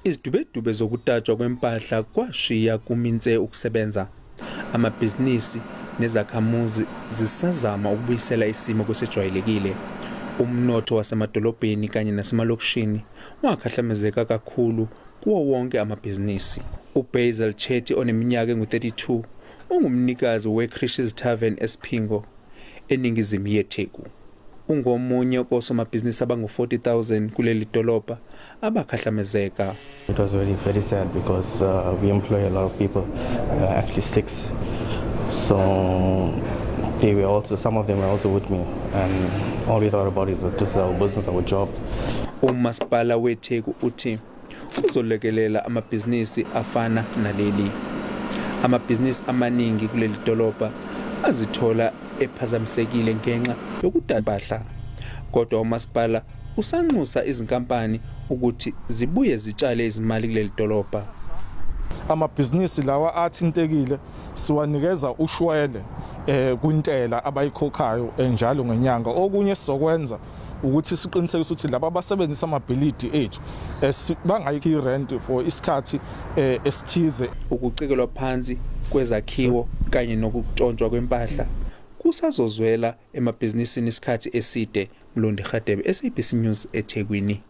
Izidubedube zokutatshwa kwempahla kwashiya kuminze ukusebenza. Amabhizinisi nezakhamuzi zisazama ukubuyisela isimo kwesejwayelekile. Umnotho wasemadolobheni kanye nasemalokishini wakhahlamezeka kakhulu kuwo wonke amabhizinisi. uBasil Chetty oneminyaka engu-32 ungumnikazi weChrish's Tavern eSphingo eningizimu yeTheku. Ungomunye kosomabhizinisi abangu-40,000 kuleli dolobha abakhahlamezeka. It was very sad because we employ a lot of people, actually 6. So some of them were also with me, and all we thought about is that this is our business, our job. Umasipala weTheku uthi uzolekelela amabhizinisi afana naleli. Amabhizinisi amaningi kuleli dolobha azithola ephazamisekile ngenxa yokudabahla. Kodwa umasipala usanxusa izinkampani ukuthi zibuye zitshale izimali kuleli dolobha. Amabhizinisi lawa athintekile siwanikeza ushwele kwintela abayikhokhayo njalo ngenyanga. Okunye sizokwenza ukuthi siqinisekise ukuthi laba abasebenzisa amabhilidi ethu bangayikhi rent for isikhathi esithize. Ukucikelwa phansi kwezakhiwo kanye nokutshontshwa kwempahla kusazozwela emabhizinisini isikhathi eside. Mlondi Radebe, SABC News, eThekwini.